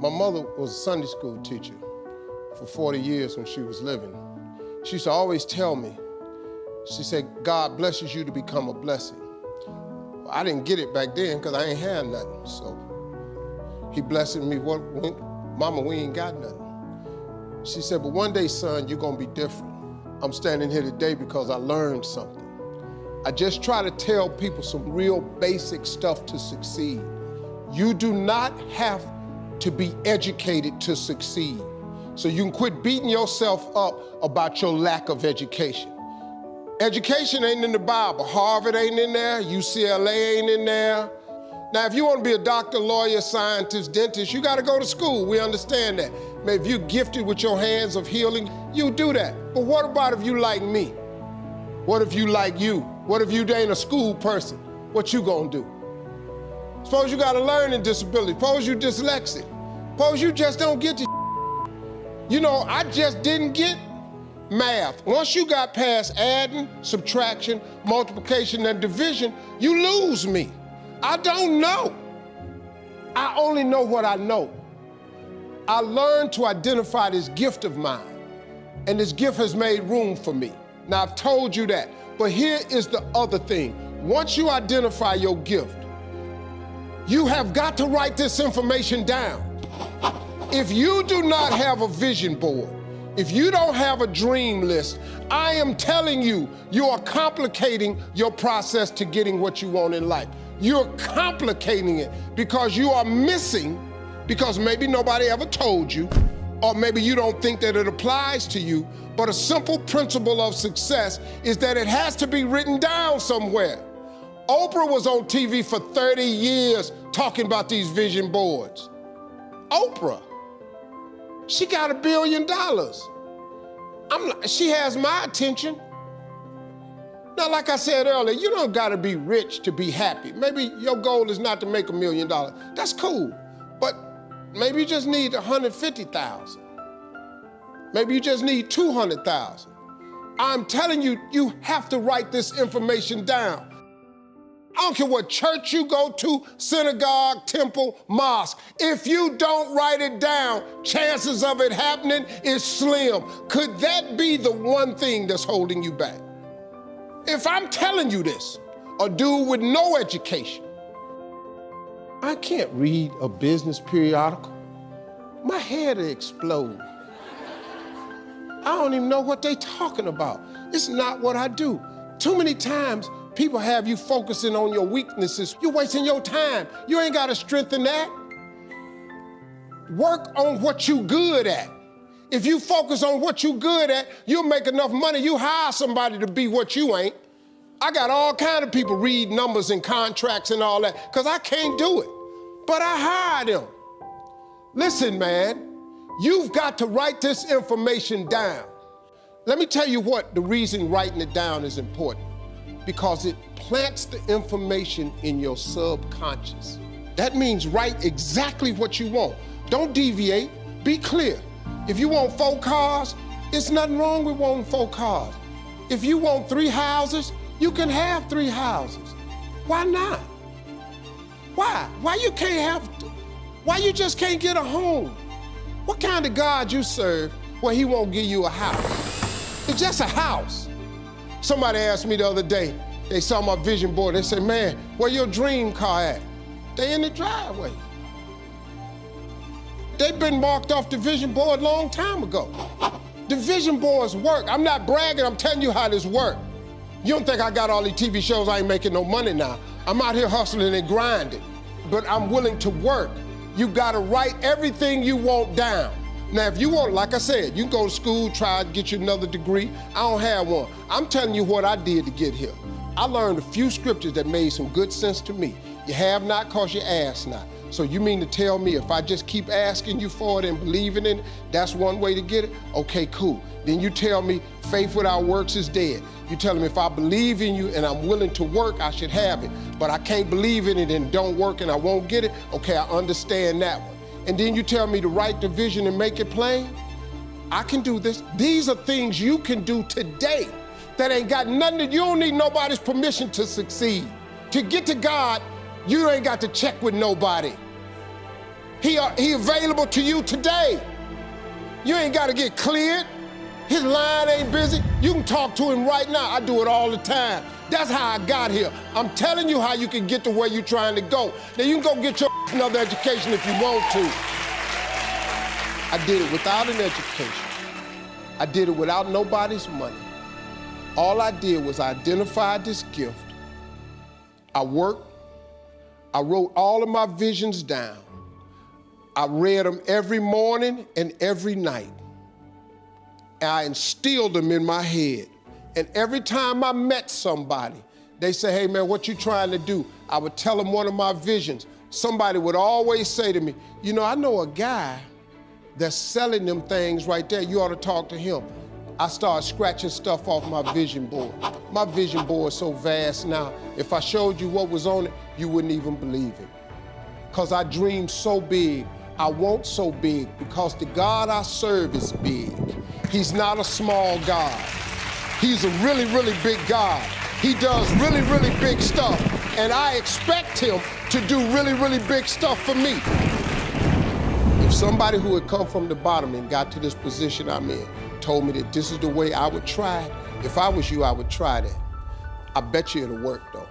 My mother was a Sunday school teacher for 40 years when she was living. She used to always tell me, she said, God blesses you to become a blessing. Well, I didn't get it back then because I ain't had nothing. So he blessed me, Mama, we ain't got nothing. She said, but one day, son, you're gonna be different. I'm standing here today because I learned something. I just try to tell people some real basic stuff to succeed. You do not have to be educated to succeed. So you can quit beating yourself up about your lack of education. Education ain't in the Bible. Harvard ain't in there, UCLA ain't in there. Now, if you want to be a doctor, lawyer, scientist, dentist, you got to go to school. We understand that. Maybe if you're gifted with your hands of healing, you do that. But what about if you like me? What if you like you? What if you ain't a school person? What you gonna do? Suppose you got a learning disability. Suppose you dyslexic. Suppose you just don't get the You know, I just didn't get math. Once you got past adding, subtraction, multiplication, and division, you lose me. I don't know. I only know what I know. I learned to identify this gift of mine, and this gift has made room for me. Now, I've told you that, but here is the other thing. Once you identify your gift, you have got to write this information down. If you do not have a vision board, if you don't have a dream list, I am telling you, you are complicating your process to getting what you want in life. You're complicating it because you are missing, because maybe nobody ever told you, or maybe you don't think that it applies to you, but a simple principle of success is that it has to be written down somewhere. Oprah was on TV for 30 years talking about these vision boards. Oprah, she got $1 billion. She has my attention. Now, like I said earlier, you don't gotta be rich to be happy. Maybe your goal is not to make $1 million. That's cool, but maybe you just need 150,000. Maybe you just need 200,000. I'm telling you, you have to write this information down. I don't care what church you go to, synagogue, temple, mosque. If you don't write it down, chances of it happening is slim. Could that be the one thing that's holding you back? If I'm telling you this, a dude with no education, I can't read a business periodical. My head will explode. I don't even know what they're talking about. It's not what I do. Too many times, people have you focusing on your weaknesses. You're wasting your time. You ain't gotta strengthen that. Work on what you good at. If you focus on what you good at, you'll make enough money, you hire somebody to be what you ain't. I got all kind of people read numbers and contracts and all that, because I can't do it. But I hire them. Listen, man, you've got to write this information down. Let me tell you what the reason writing it down is important. Because it plants the information in your subconscious. That means write exactly what you want. Don't deviate, be clear. If you want 4 cars, it's nothing wrong with wanting 4 cars. If you want 3 houses, you can have 3 houses. Why not? Why? Why you just can't get a home? What kind of God you serve where he won't give you a house? It's just a house. Somebody asked me the other day, they saw my vision board, they said, man, where your dream car at? They in the driveway. They've been marked off the vision board a long time ago. The vision boards work. I'm not bragging, I'm telling you how this works. You don't think I got all these TV shows, I ain't making no money now. I'm out here hustling and grinding, but I'm willing to work. You gotta write everything you want down. Now, if you want, like I said, you can go to school, try to get you another degree. I don't have one. I'm telling you what I did to get here. I learned a few scriptures that made some good sense to me. You have not because you ask not. So you mean to tell me if I just keep asking you for it and believing in it, that's one way to get it? Okay, cool. Then you tell me faith without works is dead. You tell me if I believe in you and I'm willing to work, I should have it. But I can't believe in it and don't work and I won't get it. Okay, I understand that one. And then you tell me to write the vision and make it plain? I can do this. These are things you can do today that ain't got nothing, you don't need nobody's permission to succeed. To get to God, you ain't got to check with nobody. He available to you today. You ain't got to get cleared. His line ain't busy. You can talk to him right now. I do it all the time. That's how I got here. I'm telling you how you can get to where you're trying to go. Now you can go get your another education if you want to. I did it without an education. I did it without nobody's money. All I did was identify this gift. I worked. I wrote all of my visions down. I read them every morning and every night. I instilled them in my head. And every time I met somebody, they say, hey man, what you trying to do? I would tell them one of my visions. Somebody would always say to me, you know, I know a guy that's selling them things right there. You ought to talk to him. I started scratching stuff off my vision board. My vision board is so vast now, if I showed you what was on it, you wouldn't even believe it. Because I dream so big. I want so big because the God I serve is big. He's not a small God. He's a really, really big God. He does really, really big stuff. And I expect him to do really, really big stuff for me. If somebody who had come from the bottom and got to this position I'm in told me that this is the way I would try it, if I was you, I would try that. I bet you it'll work though.